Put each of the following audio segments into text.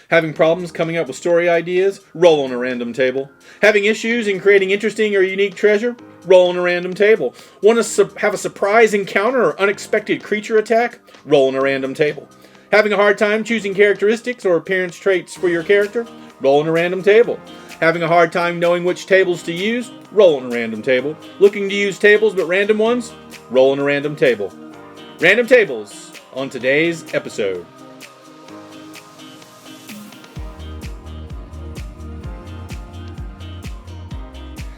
Having problems coming up with story ideas? Roll on a random table. Having issues in creating interesting or unique treasure? Roll on a random table. Want to have a surprise encounter or unexpected creature attack? Roll on a random table. Having a hard time choosing characteristics or appearance traits for your character? Roll on a random table. Having a hard time knowing which tables to use? Roll on a random table. Looking to use tables but random ones? Roll on a random table. Random tables on today's episode.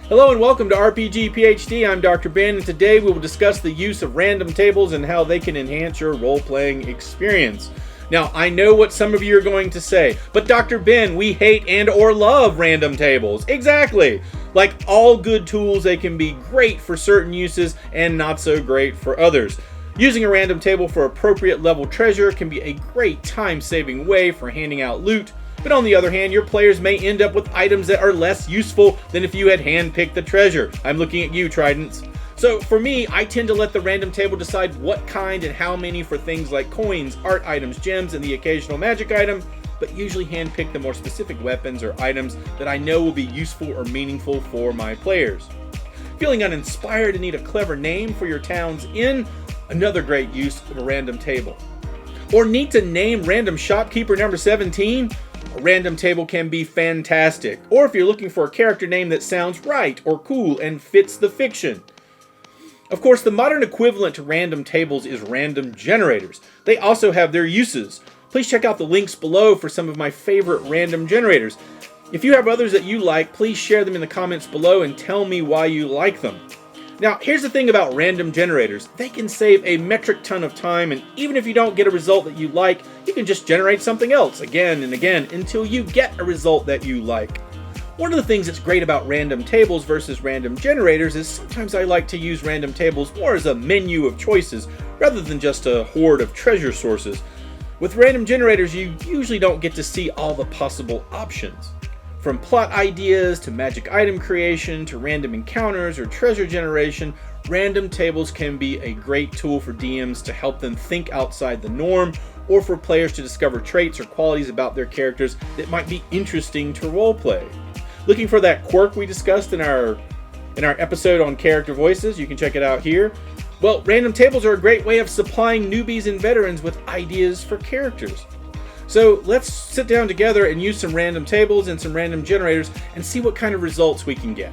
Hello and welcome to RPG PhD. I'm Dr. Ben, and today we will discuss the use of random tables and how they can enhance your role-playing experience. Now, I know what some of you are going to say, but Dr. Ben, we hate and or love random tables. Exactly! Like all good tools, they can be great for certain uses and not so great for others. Using a random table for appropriate level treasure can be a great time-saving way for handing out loot, but on the other hand, your players may end up with items that are less useful than if you had handpicked the treasure. I'm looking at you, Tridents. So for me, I tend to let the random table decide what kind and how many for things like coins, art items, gems, and the occasional magic item, but usually handpick the more specific weapons or items that I know will be useful or meaningful for my players. Feeling uninspired and need a clever name for your town's inn? Another great use of a random table. Or need to name random shopkeeper number 17? A random table can be fantastic. Or if you're looking for a character name that sounds right or cool and fits the fiction. Of course, the modern equivalent to random tables is random generators. They also have their uses. Please check out the links below for some of my favorite random generators. If you have others that you like, please share them in the comments below and tell me why you like them. Now, here's the thing about random generators. They can save a metric ton of time, and even if you don't get a result that you like, you can just generate something else again and again until you get a result that you like. One of the things that's great about random tables versus random generators is sometimes I like to use random tables more as a menu of choices rather than just a horde of treasure sources. With random generators, you usually don't get to see all the possible options. From plot ideas to magic item creation to random encounters or treasure generation, random tables can be a great tool for DMs to help them think outside the norm or for players to discover traits or qualities about their characters that might be interesting to roleplay. Looking for that quirk we discussed in our episode on character voices? You can check it out here. Well, random tables are a great way of supplying newbies and veterans with ideas for characters. So let's sit down together and use some random tables and some random generators and see what kind of results we can get.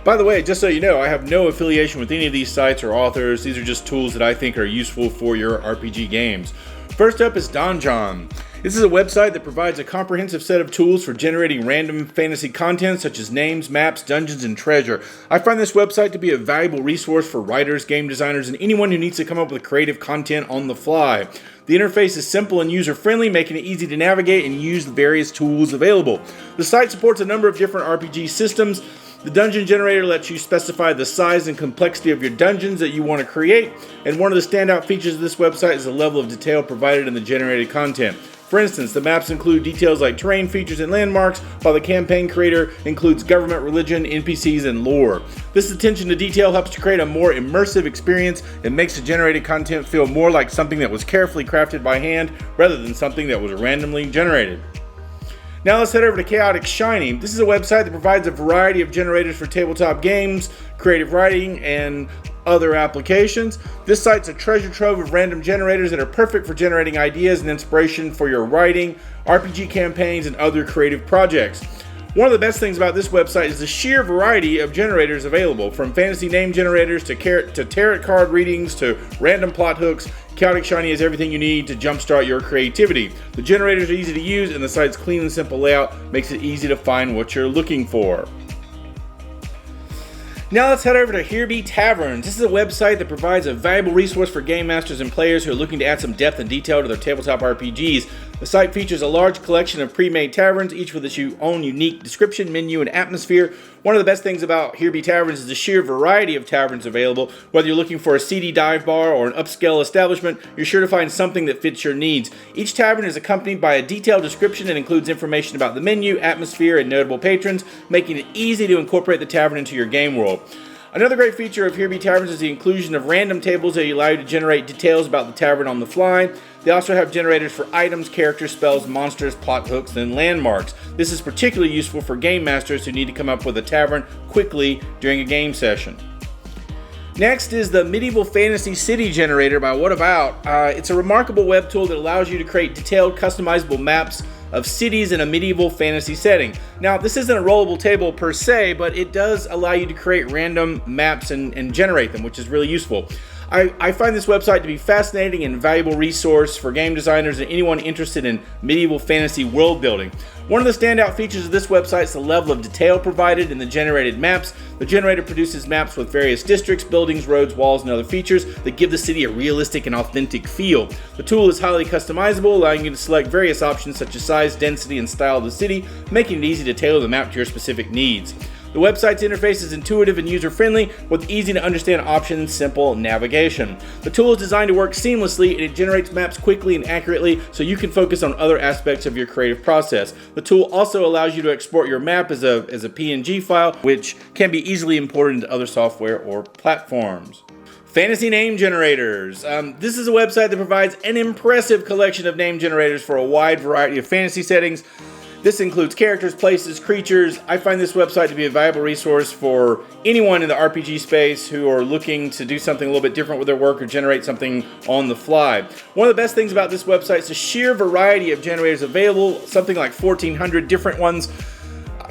By the way, just so you know, I have no affiliation with any of these sites or authors. These are just tools that I think are useful for your RPG games. First up is Donjon. This is a website that provides a comprehensive set of tools for generating random fantasy content such as names, maps, dungeons, and treasure. I find this website to be a valuable resource for writers, game designers, and anyone who needs to come up with creative content on the fly. The interface is simple and user-friendly, making it easy to navigate and use the various tools available. The site supports a number of different RPG systems. The dungeon generator lets you specify the size and complexity of your dungeons that you want to create, and one of the standout features of this website is the level of detail provided in the generated content. For instance, the maps include details like terrain features and landmarks, while the campaign creator includes government, religion, NPCs, and lore. This attention to detail helps to create a more immersive experience and makes the generated content feel more like something that was carefully crafted by hand rather than something that was randomly generated. Now let's head over to Chaotic Shiny. This is a website that provides a variety of generators for tabletop games, creative writing, and other applications. This site's a treasure trove of random generators that are perfect for generating ideas and inspiration for your writing, RPG campaigns, and other creative projects. One of the best things about this website is the sheer variety of generators available, from fantasy name generators to tarot card readings to random plot hooks. Chaotic Shiny has everything you need to jumpstart your creativity. The generators are easy to use, and the site's clean and simple layout makes it easy to find what you're looking for. Now let's head over to Here Be Taverns. This is a website that provides a valuable resource for game masters and players who are looking to add some depth and detail to their tabletop RPGs. The site features a large collection of pre-made taverns, each with its own unique description, menu, and atmosphere. One of the best things about Here Be Taverns is the sheer variety of taverns available. Whether you're looking for a seedy dive bar or an upscale establishment, you're sure to find something that fits your needs. Each tavern is accompanied by a detailed description and includes information about the menu, atmosphere, and notable patrons, making it easy to incorporate the tavern into your game world. Another great feature of Here Be Taverns is the inclusion of random tables that allow you to generate details about the tavern on the fly. They also have generators for items, characters, spells, monsters, plot hooks, and landmarks. This is particularly useful for game masters who need to come up with a tavern quickly during a game session. Next is the Medieval Fantasy City Generator by What About. It's a remarkable web tool that allows you to create detailed, customizable maps of cities in a medieval fantasy setting. Now, this isn't a rollable table per se, but it does allow you to create random maps and generate them, which is really useful. I find this website to be fascinating and valuable resource for game designers and anyone interested in medieval fantasy world building. One of the standout features of this website is the level of detail provided in the generated maps. The generator produces maps with various districts, buildings, roads, walls, and other features that give the city a realistic and authentic feel. The tool is highly customizable, allowing you to select various options such as size, density, and style of the city, making it easy to tailor the map to your specific needs. The website's interface is intuitive and user-friendly with easy-to-understand options, simple navigation. The tool is designed to work seamlessly, and it generates maps quickly and accurately so you can focus on other aspects of your creative process. The tool also allows you to export your map as a PNG file, which can be easily imported into other software or platforms. Fantasy Name Generators. This is a website that provides an impressive collection of name generators for a wide variety of fantasy settings. This includes characters, places, creatures. I find this website to be a valuable resource for anyone in the RPG space who are looking to do something a little bit different with their work or generate something on the fly. One of the best things about this website is the sheer variety of generators available, something like 1,400 different ones.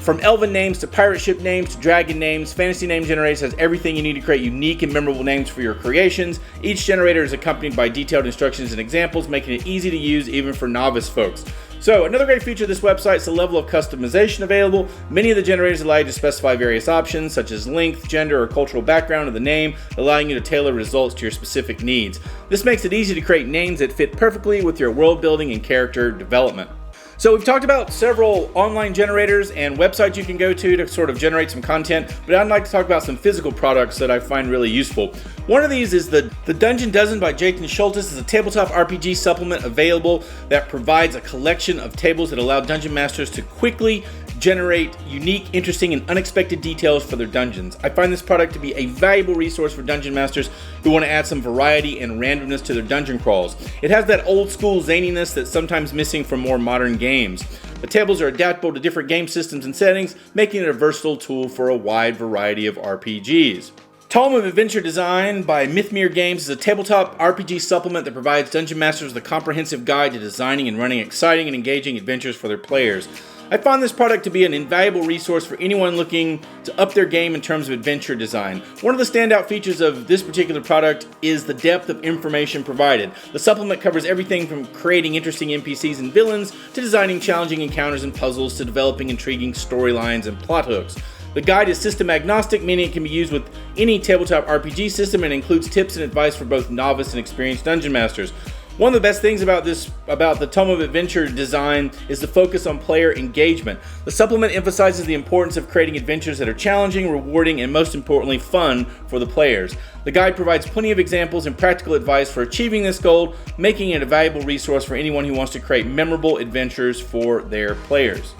From elven names to pirate ship names to dragon names, Fantasy Name Generators has everything you need to create unique and memorable names for your creations. Each generator is accompanied by detailed instructions and examples, making it easy to use even for novice folks. So, another great feature of this website is the level of customization available. Many of the generators allow you to specify various options, such as length, gender, or cultural background of the name, allowing you to tailor results to your specific needs. This makes it easy to create names that fit perfectly with your world building and character development. So we've talked about several online generators and websites you can go to sort of generate some content, but I'd like to talk about some physical products that I find really useful. One of these is the Dungeon Dozen by Jathan Schultes. Is a tabletop RPG supplement available that provides a collection of tables that allow dungeon masters to quickly generate unique, interesting, and unexpected details for their dungeons. I find this product to be a valuable resource for dungeon masters who want to add some variety and randomness to their dungeon crawls. It has that old school zaniness that's sometimes missing from more modern games. The tables are adaptable to different game systems and settings, making it a versatile tool for a wide variety of RPGs. Tome of Adventure Design by Mythmere Games is a tabletop RPG supplement that provides dungeon masters with a comprehensive guide to designing and running exciting and engaging adventures for their players. I found this product to be an invaluable resource for anyone looking to up their game in terms of adventure design. One of the standout features of this particular product is the depth of information provided. The supplement covers everything from creating interesting NPCs and villains to designing challenging encounters and puzzles to developing intriguing storylines and plot hooks. The guide is system agnostic, meaning it can be used with any tabletop RPG system and includes tips and advice for both novice and experienced dungeon masters. One of the best things about the Tome of Adventure Design is the focus on player engagement. The supplement emphasizes the importance of creating adventures that are challenging, rewarding, and most importantly, fun for the players. The guide provides plenty of examples and practical advice for achieving this goal, making it a valuable resource for anyone who wants to create memorable adventures for their players.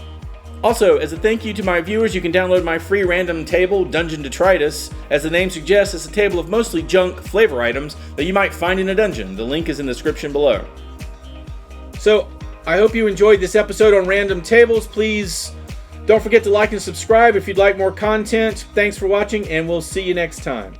Also, as a thank you to my viewers, you can download my free random table, Dungeon Detritus. As the name suggests, it's a table of mostly junk flavor items that you might find in a dungeon. The link is in the description below. So, I hope you enjoyed this episode on random tables. Please don't forget to like and subscribe if you'd like more content. Thanks for watching, and we'll see you next time.